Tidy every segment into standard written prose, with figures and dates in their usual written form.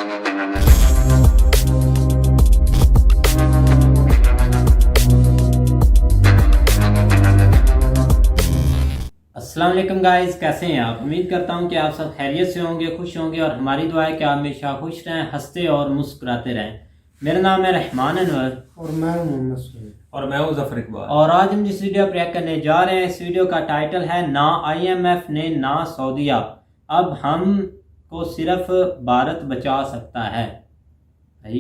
अस्सलाम वालेकुम गाइस, कैसे हैं आप। उम्मीद करता हूं कि आप सब खैरियत से होंगे, खुश होंगे और हमारी दुआ है कि आप हमेशा खुश रहें, हंसते और मुस्कुराते रहें। मेरा नाम है रहमान अनवर और मैं हूं मोहम्मद सुहेल और मैं हूं जफर इकबाल। और आज हम जिस वीडियो पर रिएक्ट करने जा रहे हैं, इस वीडियो का टाइटल है ना IMF ने ना सऊदीया, अब हम को सिर्फ भारत बचा सकता है। भाई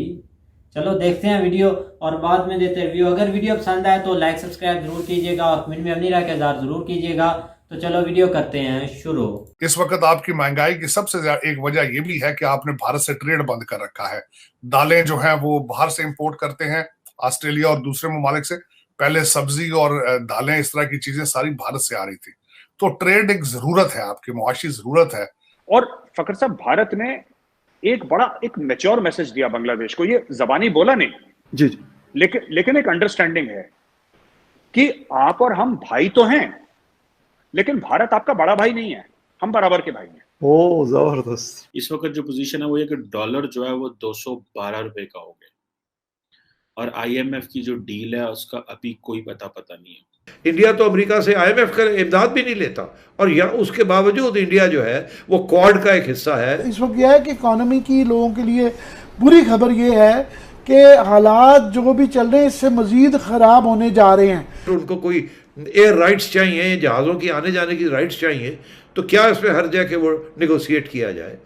चलो देखते हैं वीडियो और बाद में देते हैं रिव्यू। अगर वीडियो पसंद आए तो लाइक सब्सक्राइब जरूर कीजिएगा और कमेंट में अपनी राय का इज़हार जरूर कीजिएगा। तो चलो वीडियो करते हैं शुरू। इस वक्त आपकी महंगाई की सबसे ज्यादा एक वजह यह भी है कि आपने भारत से ट्रेड बंद कर रखा है। दालें जो हैं वो बाहर से इंपोर्ट करते हैं, ऑस्ट्रेलिया और दूसरे ममालिक से। पहले सब्जी और दालें, इस तरह की चीजें सारी भारत से आ रही थी। तो ट्रेड एक जरूरत है, आपकी मुआशी जरूरत है। और फकर साहब, भारत ने एक मैच्योर मैसेज दिया बांग्लादेश को। ये जबानी बोला नहीं जी, लेकिन एक अंडरस्टैंडिंग है कि आप और हम भाई तो हैं, लेकिन भारत आपका बड़ा भाई नहीं है, हम बराबर के भाई हैं। ओ जबरदस्त। इस वक्त जो पोजीशन है वो ये कि डॉलर जो है वो 212 रुपए का हो गया और IMF की जो डील है उसका अभी कोई पता नहीं है। इंडिया तो अमेरिका से IMF का इमदाद भी नहीं लेता, और यहाँ उसके बावजूद इंडिया जो है वो क्वाड का एक हिस्सा है। इस वक्त यह है कि इकोनॉमी की लोगों के लिए बुरी खबर यह है कि हालात जो भी चल रहे हैं इससे मजीद खराब होने जा रहे हैं। तो उनको कोई एयर राइट्स चाहिए, जहाज़ों की आने जाने की राइट्स चाहिए, तो क्या इसमें हर जगह वो निगोशिएट किया जाए।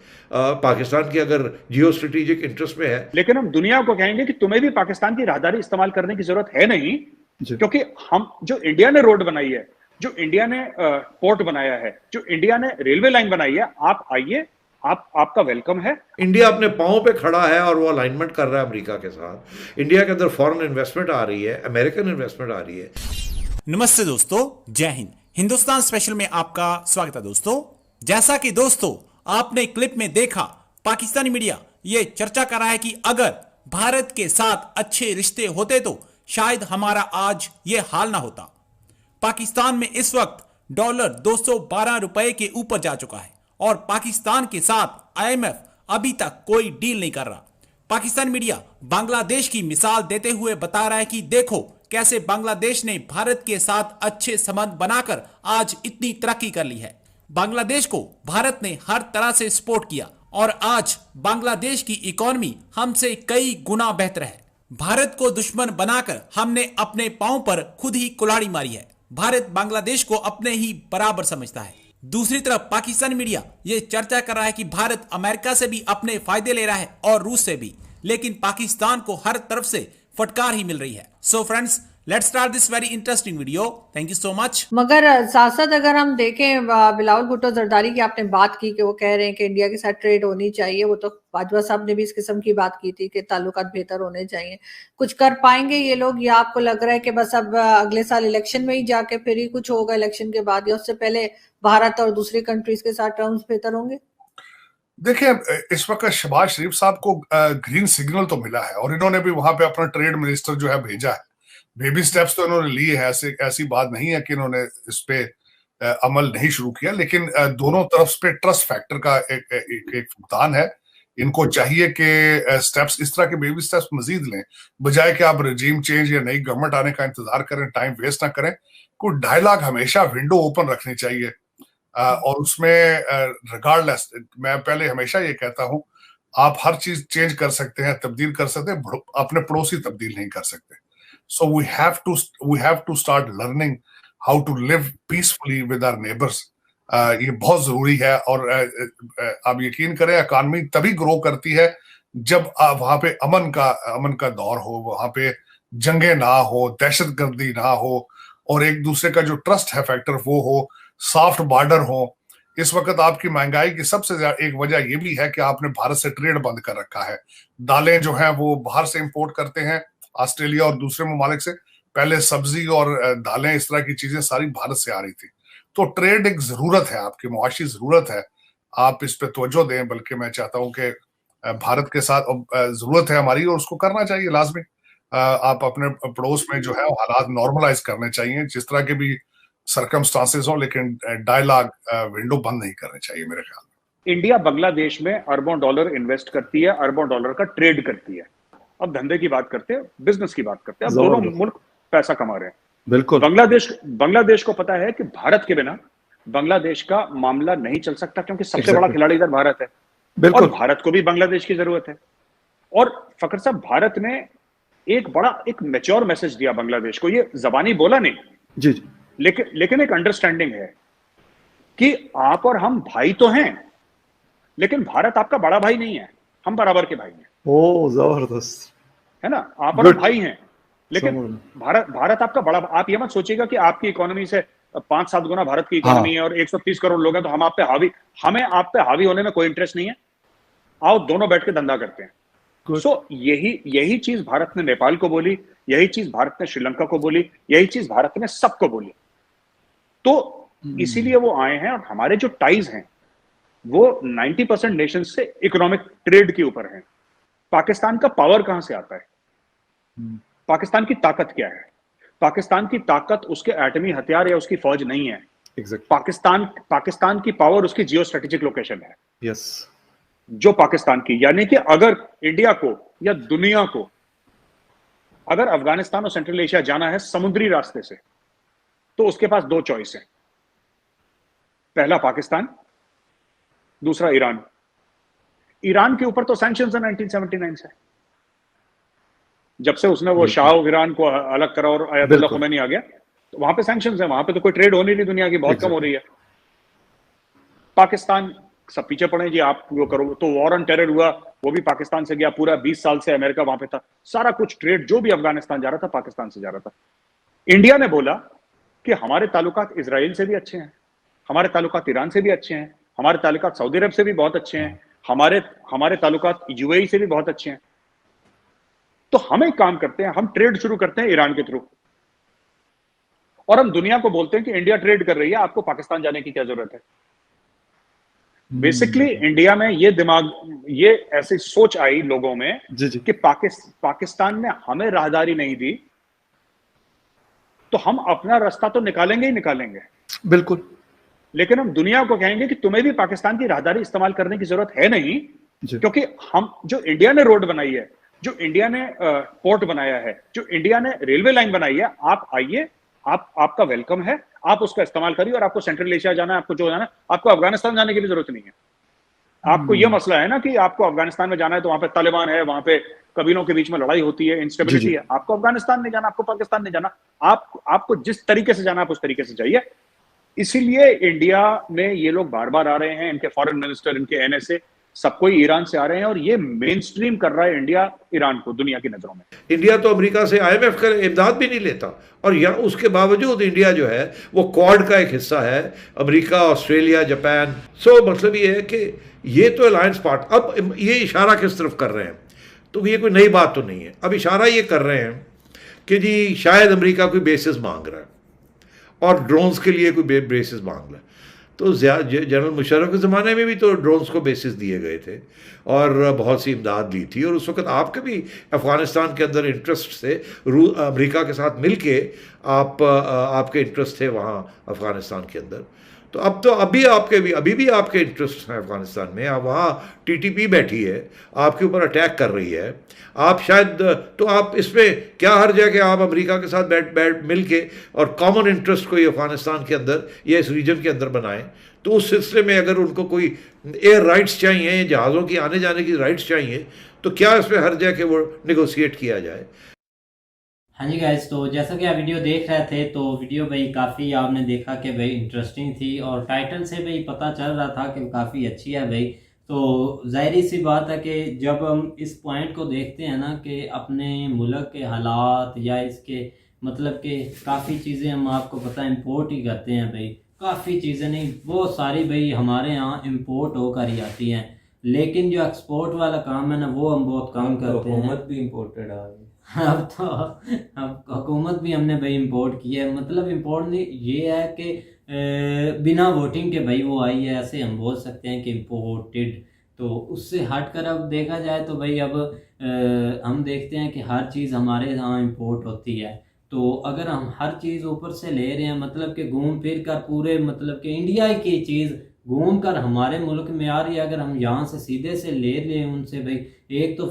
पाकिस्तान की अगर जियो स्ट्रेटेजिक इंटरेस्ट में है, लेकिन हम दुनिया को कहेंगे कि तुम्हें भी पाकिस्तान की राहदारी इस्तेमाल करने की जरूरत है नहीं, क्योंकि हम जो इंडिया ने रोड बनाई है, जो इंडिया ने पोर्ट बनाया है, जो इंडिया ने रेलवे लाइन बनाई है, आप आइए, आपका वेलकम है। इंडिया अपने पाँव पे खड़ा है और वो अलाइनमेंट कर रहा है अमेरिका के साथ। इंडिया के अंदर फॉरेन इन्वेस्टमेंट आ रही है, अमेरिकन इन्वेस्टमेंट आ रही है। नमस्ते दोस्तों, जय हिंद। हिंदुस्तान स्पेशल में आपका स्वागत है दोस्तों। जैसा कि दोस्तों आपने क्लिप में देखा, पाकिस्तानी मीडिया ये चर्चा कर रहा है कि अगर भारत के साथ अच्छे रिश्ते होते तो शायद हमारा आज ये हाल ना होता। पाकिस्तान में इस वक्त डॉलर 212 रुपए के ऊपर जा चुका है और पाकिस्तान के साथ IMF अभी तक कोई डील नहीं कर रहा। पाकिस्तान मीडिया बांग्लादेश की मिसाल देते हुए बता रहा है कि देखो कैसे बांग्लादेश ने भारत के साथ अच्छे संबंध बनाकर आज इतनी तरक्की कर ली है। बांग्लादेश को भारत ने हर तरह से सपोर्ट किया और आज बांग्लादेश की इकोनॉमी हमसे कई गुना बेहतर है। भारत को दुश्मन बनाकर हमने अपने पांव पर खुद ही कुल्हाड़ी मारी है। भारत बांग्लादेश को अपने ही बराबर समझता है। दूसरी तरफ पाकिस्तानी मीडिया ये चर्चा कर रहा है कि भारत अमेरिका से भी अपने फायदे ले रहा है और रूस से भी, लेकिन पाकिस्तान को हर तरफ से फटकार ही मिल रही है। So friends, let's start this very interesting video. Thank you so much. मगर साथ साथ अगर हम देखें, बिलावल भुट्टो जरदारी की आपने बात की कि वो कह रहे हैं कि इंडिया के साथ ट्रेड होनी चाहिए, वो तो बाजवा साहब ने भी इस किस्म की बात की थी कि ताल्लुकात बेहतर होने चाहिए। कुछ कर पाएंगे ये लोग, या आपको लग रहा है कि बस अब अगले साल इलेक्शन में ही जाके फिर ही कुछ होगा इलेक्शन के बाद, या उससे पहले भारत और दूसरी कंट्रीज के साथ टर्म्स बेहतर होंगे? देखिए, इस वक्त शहबाज शरीफ साहब को ग्रीन सिग्नल तो मिला है और इन्होंने भी वहां पे अपना ट्रेड मिनिस्टर जो है भेजा है। बेबी स्टेप्स तो इन्होंने लिए हैं, ऐसी बात नहीं है कि इन्होंने इस पे अमल नहीं शुरू किया, लेकिन दोनों तरफ पे ट्रस्ट फैक्टर का एक भुगतान है। इनको चाहिए कि स्टेप्स, इस तरह के बेबी स्टेप्स मजीद लें, बजाय कि आप रजीम चेंज या नई गवर्नमेंट आने का इंतजार करें, टाइम वेस्ट ना करें। कोई डायलॉग हमेशा विंडो ओपन रखनी चाहिए और उसमें रिगार्डलेस, मैं पहले हमेशा ये कहता हूं, आप हर चीज चेंज कर सकते हैं, तब्दील कर सकते हैं, अपने पड़ोसी तब्दील नहीं कर सकते। So we have to start learning how to live peacefully with our neighbors. ये बहुत जरूरी है। और आप यकीन करें, इकॉनमी तभी ग्रो करती है जब वहां पे अमन का दौर हो, वहां पे जंगे ना हो, दहशतगर्दी ना हो, और एक दूसरे का जो ट्रस्ट है फैक्टर वो हो, सॉफ्ट बॉर्डर हो। इस वक्त आपकी महंगाई की सबसे ज्यादा एक वजह यह भी है कि आपने भारत से ट्रेड बंद कर रखा है। दालें जो हैं वो बाहर से इंपोर्ट करते हैं, ऑस्ट्रेलिया और दूसरे ममालिक से। पहले सब्जी और दालें, इस तरह की चीजें सारी भारत से आ रही थी। तो ट्रेड एक जरूरत है, आपकी मुआशी जरूरत है, आप इस पे तवज्जो दें। बल्कि मैं चाहता हूं कि भारत के साथ जरूरत है हमारी और उसको करना चाहिए लाजमी। आप अपने पड़ोस में जो है हालात नॉर्मलाइज करने चाहिए, जिस तरह के भी सरकमस्टांसेस हो, लेकिन डायलॉग विंडो बंद नहीं करने चाहिए मेरे ख्याल में। इंडिया बांग्लादेश में अरबों डॉलर इन्वेस्ट करती है, अरबों डॉलर का ट्रेड करती है। अब धंधे की बात करते हैं, बिजनेस की बात करते हैं, अब दोनों मुल्क पैसा कमा रहे हैं। बिल्कुल। बांग्लादेश को पता है कि भारत के बिना बांग्लादेश का मामला नहीं चल सकता, क्योंकि सबसे बड़ा खिलाड़ी इधर भारत है, और भारत को भी बांग्लादेश की जरूरत है। और फखर साहब, भारत ने एक मैच्योर मैसेज दिया बांग्लादेश को, ये जबानी बोला नहीं जी, लेकिन एक अंडरस्टैंडिंग है कि आप और हम भाई तो हैं, लेकिन भारत आपका बड़ा भाई नहीं है, हम बराबर के भाई हैं। ओ जबरदस्त, है ना, आप और हम भाई हैं, लेकिन भारत आपका बड़ा। आप ये मत सोचिएगा कि आपकी इकोनॉमी से 5-7 गुना भारत की इकोनॉमी है और 130 करोड़ लोग हैं तो हमें आप पे हावी होने में कोई इंटरेस्ट नहीं है। आओ दोनों बैठ के धंधा करते हैं। सो यही चीज भारत ने नेपाल को बोली, यही चीज भारत ने श्रीलंका को बोली, यही चीज भारत ने सबको बोली। तो इसीलिए वो आए हैं, और हमारे जो टाइज हैं वो 90% नेशन से इकोनॉमिक ट्रेड के ऊपर हैं। पाकिस्तान का पावर कहां से आता है? पाकिस्तान की ताकत क्या है? पाकिस्तान की ताकत उसके एटमी हथियार या उसकी फौज नहीं है। पाकिस्तान की पावर उसकी जियो स्ट्रेटेजिक लोकेशन है। यस, जो पाकिस्तान की, यानी कि अगर इंडिया को या दुनिया को अगर अफगानिस्तान और सेंट्रल एशिया जाना है समुद्री रास्ते से, तो उसके पास 2 चॉइस है। पहला पाकिस्तान, दूसरा ईरान। ईरान के ऊपर तो सैंक्शंस है 1979 से, जब से उसने वो शाह ईरान को अलग करा और अयतुल्लाह खुमैनी आ गया, तो वहां पे सैंक्शंस है, वहां पे तो कोई ट्रेड हो नहीं रही दुनिया की, बहुत कम हो रही है। पाकिस्तान सब पीछे पड़े जी, आप वो करो, तो वॉर ऑन टेरर हुआ, वो भी पाकिस्तान से गया, पूरा 20 साल से अमेरिका वहां पे था, सारा कुछ ट्रेड जो भी अफगानिस्तान जा रहा था पाकिस्तान से जा रहा था। इंडिया ने बोला कि हमारे ताल्लुकात इजराइल से भी अच्छे हैं, हमारे ताल्लुकात ईरान से भी अच्छे हैं, हमारे ताल्लुकात सऊदी अरब से भी बहुत अच्छे हैं, हमारे ताल्लुकात यूएई से भी बहुत अच्छे हैं। तो हम एक काम करते हैं, हम ट्रेड शुरू करते हैं ईरान के थ्रू, और हम दुनिया को बोलते हैं कि इंडिया ट्रेड कर रही है, आपको पाकिस्तान जाने की क्या जरूरत है। बेसिकली इंडिया में ये ऐसी सोच आई लोगों में कि पाकिस्तान ने हमें राहदारी नहीं दी, तो हम अपना रास्ता तो निकालेंगे ही निकालेंगे। बिल्कुल। लेकिन हम दुनिया को कहेंगे कि तुम्हें भी पाकिस्तान की राहदारी इस्तेमाल करने की जरूरत है नहीं, क्योंकि हम जो इंडिया ने रोड बनाई है, जो इंडिया ने पोर्ट बनाया है, जो इंडिया ने रेलवे लाइन बनाई है, आप आइए, आपका वेलकम है, आप उसका इस्तेमाल करिए। और आपको सेंट्रल एशिया जाना है, आपको जो जाना है, आपको अफगानिस्तान जाने की भी जरूरत नहीं है। आपको यह मसला है ना कि आपको अफगानिस्तान में जाना है तो वहां पे तालिबान है, वहां पे कबीलों के बीच में लड़ाई होती है, इंस्टेबिलिटी है। आपको अफगानिस्तान नहीं जाना, आपको पाकिस्तान नहीं जाना, आपको जिस तरीके से जाना आप उस तरीके से जाइए। इसीलिए इंडिया में ये लोग बार बार आ रहे हैं, इनके फॉरेन मिनिस्टर, इनके एनएसए, सब कोई ईरान से आ रहे हैं, और ये मेन स्ट्रीम कर रहा है इंडिया ईरान को दुनिया की नजरों में। इंडिया तो अमेरिका से IMF का इमदाद भी नहीं लेता, और यहाँ उसके बावजूद इंडिया जो है वो क्वाड का एक हिस्सा है, अमेरिका, ऑस्ट्रेलिया, जापान। सो मतलब ये है कि ये तो अलायंस पार्ट। अब ये इशारा किस तरफ कर रहे हैं, तो ये कोई नई बात तो नहीं है। अब इशारा ये कर रहे हैं कि जी शायद अमेरिका कोई बेसिस मांग रहा है और ड्रोन्स के लिए कोई बेसिस मांग रहा है। तो जनरल मुशर्रफ के ज़माने में भी तो ड्रोन्स को बेसिस दिए गए थे और बहुत सी इमदाद दी थी, और उस वक्त आपके भी अफ़गानिस्तान के अंदर इंटरेस्ट थे, अमेरिका के साथ मिलके आपके इंटरेस्ट थे वहाँ अफ़गानिस्तान के अंदर। तो अब तो अभी भी आपके इंटरेस्ट हैं अफ़गानिस्तान में। अब वहाँ TTP बैठी है, आपके ऊपर अटैक कर रही है, आप शायद, तो आप इसमें क्या हर्ज है कि आप अमेरिका के साथ बैठ मिल के और कॉमन इंटरेस्ट कोई अफ़गानिस्तान के अंदर या इस रीजन के अंदर बनाएं। तो उस सिलसिले में अगर उनको कोई एयर राइट्स चाहिए, जहाज़ों की आने जाने की राइट्स चाहिए, तो क्या इसमें हर्ज है कि वो निगोशिएट किया जाए। हाँ जी गाइस, तो जैसा कि आप वीडियो देख रहे थे, तो वीडियो भाई काफ़ी आपने देखा कि भाई इंटरेस्टिंग थी, और टाइटल से भाई पता चल रहा था कि काफ़ी अच्छी है भाई। तो ज़ाहिर सी बात है कि जब हम इस पॉइंट को देखते हैं ना कि अपने मुल्क के हालात या इसके मतलब कि काफ़ी चीज़ें हम आपको पता है इम्पोर्ट ही करते हैं भाई, काफ़ी चीज़ें नहीं, वो सारी भाई हमारे यहाँ इम्पोर्ट होकर ही आती हैं, लेकिन जो एक्सपोर्ट वाला काम है ना वो हम बहुत कम करते हैं। हुकूमत भी इम्पोर्टेड आ गई। अब हुकूमत भी हमने भाई इंपोर्ट की है, मतलब इंपोर्ट नहीं, ये है कि बिना वोटिंग के भाई वो आई है, ऐसे हम बोल सकते हैं कि इम्पोर्टेड। तो उससे हट कर अब देखा जाए तो भाई अब हम देखते हैं कि हर चीज़ हमारे यहाँ इंपोर्ट होती है। तो अगर हम हर चीज़ ऊपर से ले रहे हैं, मतलब कि घूम फिर कर पूरे मतलब कि इंडिया की चीज़ घूम कर हमारे मुल्क में आ रही है। अगर हम यहाँ से सीधे से ले लें उनसे, भाई एक तो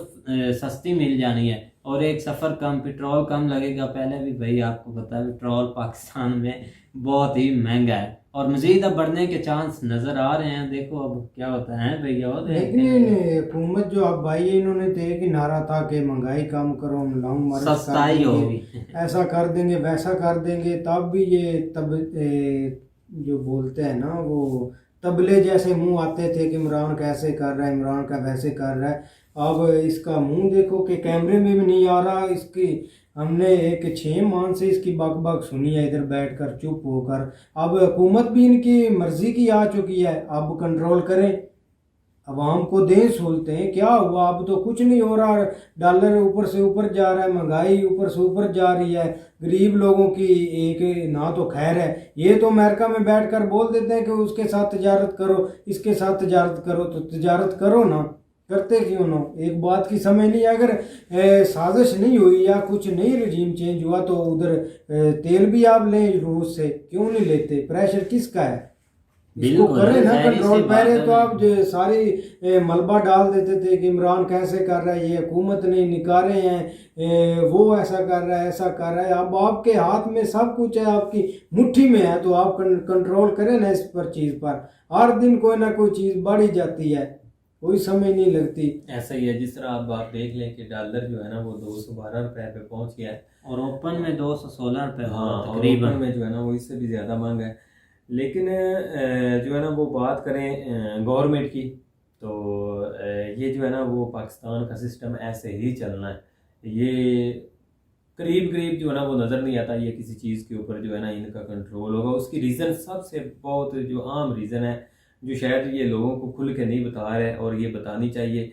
सस्ती मिल जानी है और एक सफ़र कम, पेट्रोल कम लगेगा। पहले भी भाई आपको पता है पेट्रोल पाकिस्तान में बहुत ही महंगा है और मज़ीद अब बढ़ने के चांस नज़र आ रहे हैं। देखो अब क्या होता है भैया। लेकिन हुकूमत जो अब भाई इन्होंने तो एक ही नारा था कि महंगाई कम करो, सस्ताई होगी, ऐसा कर देंगे वैसा कर देंगे। तब भी ये जो बोलते हैं ना वो तबले जैसे मुंह आते थे कि इमरान कैसे कर रहा है, इमरान का वैसे कर रहा है। अब इसका मुंह देखो कि कैमरे में भी नहीं आ रहा। इसकी हमने एक 6 माह से इसकी बक बक सुनी है इधर बैठकर चुप होकर। अब हुकूमत भी इनकी मर्जी की आ चुकी है, अब कंट्रोल करें, अवाम को दें सहूलतें। क्या हुआ? अब तो कुछ नहीं हो रहा। डॉलर ऊपर से ऊपर जा रहा है, महंगाई ऊपर से ऊपर जा रही है, गरीब लोगों की एक ना तो खैर है। ये तो अमेरिका में बैठकर बोल देते हैं कि उसके साथ तजारत करो, इसके साथ तजारत करो, तो तजारत करो ना, करते क्यों ना? एक बात की समझ नहीं। अगर साजिश नहीं हुई या कुछ नहीं रजीम चेंज हुआ तो उधर तेल भी आप लें रूस से, क्यों नहीं लेते? प्रेशर किसका है? इसको करें ना कंट्रोल। पहले तो आप जो सारी मलबा डाल देते थे कि इमरान कैसे कर रहा है, ये हुकूमत नहीं निकारे हैं, वो ऐसा कर रहा है ऐसा कर रहा है। अब आपके हाथ में सब कुछ है, आपकी मुट्ठी में है, तो आप कंट्रोल करें ना इस पर चीज़ पर। हर दिन कोई ना कोई चीज़ बढ़ ही जाती है, कोई समय नहीं लगती। ऐसा ही है जिस तरह अब आप देख लें कि डॉलर जो है ना वो 212 रुपए पे पहुंच गया है और ओपन में 216 रुपए। हाँ, तकरीबन में जो है ना वो इससे भी ज़्यादा महंगा है। लेकिन जो है ना वो बात करें गवर्नमेंट की, तो ये जो है ना वो पाकिस्तान का सिस्टम ऐसे ही चलना है। ये करीब करीब जो है ना वो नज़र नहीं आता ये किसी चीज़ के ऊपर जो है ना इनका कंट्रोल होगा। उसकी रीज़न सबसे बहुत जो आम रीज़न है, जो शायद ये लोगों को खुल के नहीं बता रहे और ये बतानी चाहिए,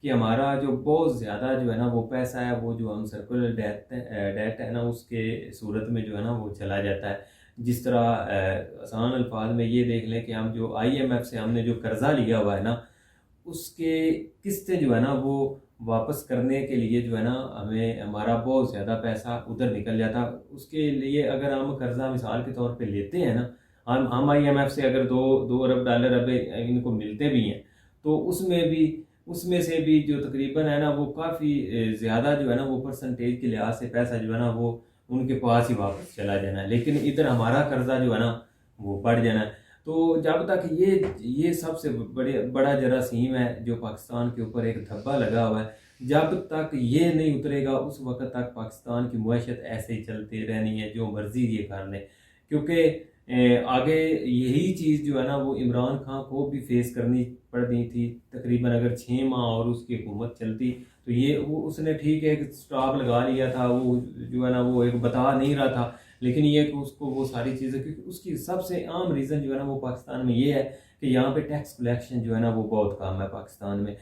कि हमारा जो बहुत ज़्यादा जो है ना वो पैसा है वो जो हम सर्कुलर डेट है ना उसके सूरत में जो है ना वो चला जाता है। जिस तरह आसान अल्फाज में ये देख लें कि हम जो IMF से हमने जो कर्ज़ा लिया हुआ है ना उसके किस्तें जो है ना वो वापस करने के लिए जो है ना हमें हमारा बहुत ज़्यादा पैसा उधर निकल जाता। उसके लिए अगर हम कर्ज़ा मिसाल के तौर पे लेते हैं ना, हम IMF से अगर $2 अरब अब इनको मिलते भी हैं तो उसमें से भी जो तकरीबन है ना वो काफ़ी ज़्यादा जो है ना वो परसेंटेज के लिहाज से पैसा जो है ना वो उनके पास ही वापस चला जाना है। लेकिन इधर हमारा कर्जा जो है ना वो बढ़ जाना है। तो जब तक ये सबसे बड़ा जरासीम है जो पाकिस्तान के ऊपर एक धब्बा लगा हुआ है, जब तक ये नहीं उतरेगा उस वक्त तक पाकिस्तान की मुआशत ऐसे ही चलती रहनी है, जो मर्जी ये कर लें। क्योंकि आगे यही चीज़ जो है ना वो इमरान खान को भी फेस करनी पड़ गई थी। तकरीबन अगर 6 माह और उसकी हुकूमत चलती तो ये उसने ठीक है एक स्टॉप लगा लिया था, वो जो है ना वो एक बता नहीं रहा था, लेकिन ये कि उसको वो सारी चीज़ें, क्योंकि उसकी सबसे आम रीज़न जो है ना वो पाकिस्तान में ये है कि यहाँ पे टैक्स कलेक्शन जो है ना वो बहुत कम है पाकिस्तान में।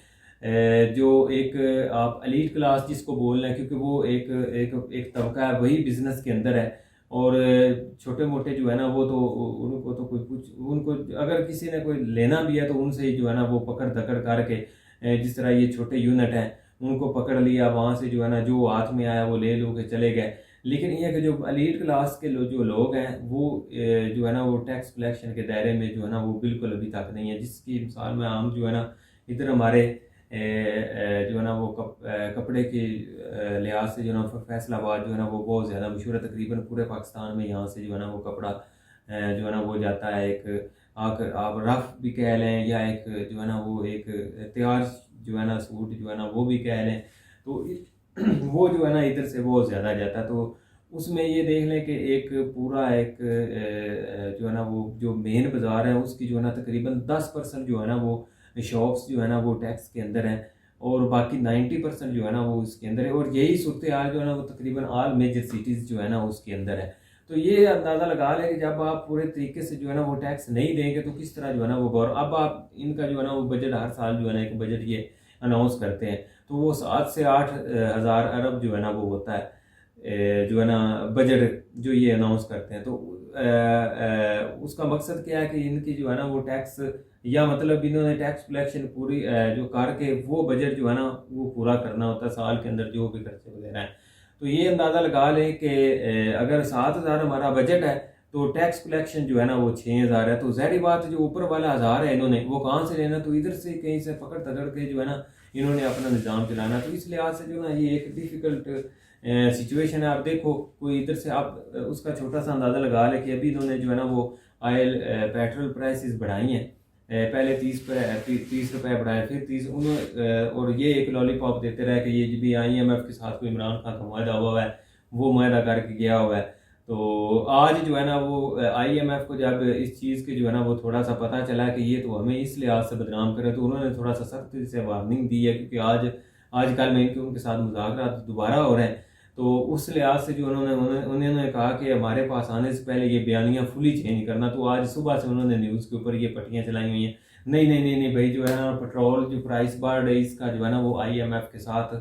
जो एक आप एलीट क्लास जिसको बोल रहे हैं, क्योंकि वो एक तबका है वही बिज़नेस के अंदर है, और छोटे मोटे जो है ना वो तो उनको तो उनको अगर किसी ने कोई लेना भी है तो उनसे जो है ना वो पकड़ धकड़ करके, जिस तरह ये छोटे यूनिट हैं उनको पकड़ लिया, वहाँ से जो है ना जो हाथ में आया वो ले लो के चले गए। लेकिन ये कि जो एलीट क्लास के जो लोग हैं वो जो है ना वो टैक्स कलेक्शन के दायरे में जो है ना वो बिल्कुल अभी तक नहीं है। जिसकी मिसाल में हम जो है ना इधर हमारे जो है ना वो कपड़े के लिहाज से जो है ना फैसलाबाद जो है ना वो बहुत ज़्यादा मशहूर है। तकरीबन पूरे पाकिस्तान में यहाँ से जो है ना वो कपड़ा जो है ना वो जाता है, एक आप रफ भी कह लें या एक जो है ना वो एक तैयार जो है ना सूट जो है ना वो भी कह लें, तो वो जो है ना इधर से बहुत ज़्यादा जाता है। तो उसमें ये देख लें कि एक पूरा एक जो है ना वो जो मेन बाज़ार है उसकी जो है ना तकरीबन 10% जो है ना वो शॉप्स जो है ना वो टैक्स के अंदर हैं और बाकी 90% जो है ना वो उसके अंदर है। और यही सूरत हाल जो है ना वो तकरीबन ऑल मेजर सिटीज़ जो है ना उसके अंदर है। तो ये अंदाज़ा लगा लें कि जब आप पूरे तरीके से जो है ना वो टैक्स नहीं देंगे तो किस तरह जो है ना वो अब आप इनका जो है ना वो बजट हर साल जो है ना एक बजट ये अनाउंस करते हैं, तो वो 7 से 8 हज़ार अरब जो है ना वो होता है जो है ना बजट जो ये अनाउंस करते हैं। तो उसका मकसद क्या है कि इनकी जो है ना वो टैक्स, या मतलब इन्होंने टैक्स कलेक्शन पूरी जो करके वो बजट जो है ना वो पूरा करना होता है साल के अंदर जो भी खर्चे वगैरह हैं। तो ये अंदाज़ा लगा लें कि अगर 7,000 हमारा बजट है तो टैक्स कलेक्शन जो है ना वो 6,000 है। तो ज़ाहिर बात जो ऊपर वाला 1,000 है इन्होंने वो कहाँ से लेना, तो इधर से कहीं से पकड़ तकड़ के जो है ना इन्होंने अपना निज़ाम चलाना। तो इस लिहाज से जो ना ये एक डिफ़िकल्ट सिचुएशन है। आप देखो कोई इधर से आप उसका छोटा सा अंदाज़ा लगा लें कि अभी इन्होंने जो है ना वो ऑयल पेट्रोल प्राइसेस बढ़ाई हैं, पहले 30 रुपए बढ़ाए, फिर 30 उन्होंने, और ये एक लॉलीपॉप देते रहे कि ये भी IMF के साथ कोई इमरान खान का मुआहदा हुआ है, वो मुआहदा करके गया हुआ है। तो आज जो है ना वो IMF को जब इस चीज़ के जो है ना वो थोड़ा सा पता चला कि ये तो हमें इस लिहाज से बदनाम करे, तो उन्होंने थोड़ा सा सख्ती से वार्निंग दी है, क्योंकि आजकल में उनके साथ मुज़ाकरात दोबारा हो रहे हैं। तो उस लिहाज से जो उन्होंने कहा कि हमारे पास आने से पहले ये बयानियाँ फुली चेंज करना। तो आज सुबह से उन्होंने न्यूज़ के ऊपर ये पट्टियाँ चलाई हुई हैं, नहीं भाई जो है ना पेट्रोल जो प्राइस बढ़ रही इसका जो है ना वो IMF के साथ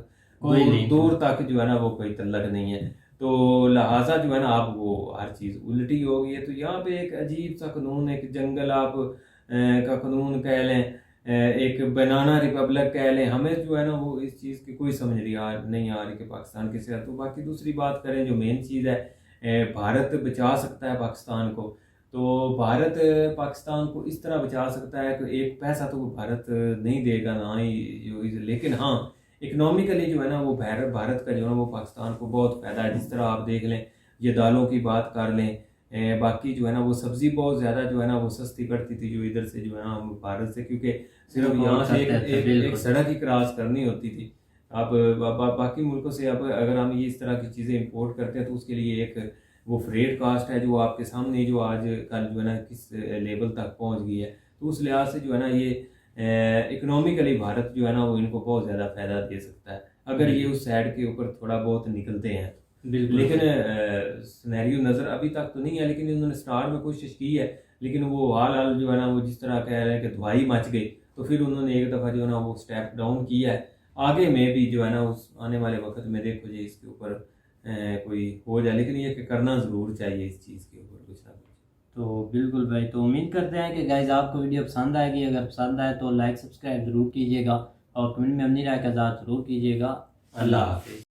दूर तक जो है ना वो कोई तल्लक नहीं है। तो लिहाजा जो है ना आप वो हर चीज़ उल्टी हो गई है। तो यहाँ पे एक अजीब सा कानून, एक जंगल आप का कानून कह लें, एक बनाना रिपब्लिक कह लें, हमें जो है ना वो इस चीज़ की कोई समझ नहीं आ रही कि पाकिस्तान किसे है। तो बाकी दूसरी बात करें जो मेन चीज़ है, भारत बचा सकता है पाकिस्तान को। तो भारत पाकिस्तान को इस तरह बचा सकता है कि एक पैसा तो भारत नहीं देगा ना ही जो, लेकिन हाँ इकनॉमिकली जो है ना वो भारत का जो है वो पाकिस्तान को बहुत फ़ायदा है। जिस तरह आप देख लें, ये दालों की बात कर लें, बाकी जो है ना वो सब्ज़ी बहुत ज़्यादा जो है ना वो सस्ती पड़ती थी जो इधर से जो है ना भारत से, क्योंकि सिर्फ यहाँ से एक सड़क ही क्रॉस करनी होती थी। अब बाकी मुल्कों से अब अगर हम ये इस तरह की चीज़ें इंपोर्ट करते हैं तो उसके लिए एक वो फ्रेट कास्ट है जो आपके सामने जो आज कल जो है ना किस लेवल तक पहुँच गई है। तो उस लिहाज से जो है ना ये इकोनॉमिकली भारत जो है ना वो इनको बहुत ज़्यादा फ़ायदा दे सकता है अगर ये उस साइड के ऊपर थोड़ा बहुत निकलते हैं। लेकिन सिनेरियो नज़र अभी तक तो नहीं है, लेकिन इन्होंने स्टार्ट में कोशिश की है, लेकिन वो हाल जो है ना वो जिस तरह कह रहे हैं कि धुआई मच गई, तो फिर उन्होंने एक दफ़ा जो है ना वो स्टेप डाउन किया है। आगे में भी जो है ना उस आने वाले वक्त में देखो जी इसके ऊपर कोई हो जाए, लेकिन ये करना ज़रूर चाहिए इस चीज़ के ऊपर कुछ ना कुछ। तो बिल्कुल भाई, तो उम्मीद करते हैं कि गाइज आपको वीडियो पसंद आएगी। अगर पसंद आए तो लाइक सब्सक्राइब ज़रूर कीजिएगा और कमेंट में अपनी राय का इज़हार ज़रूर कीजिएगा। अल्लाह हाफिज़।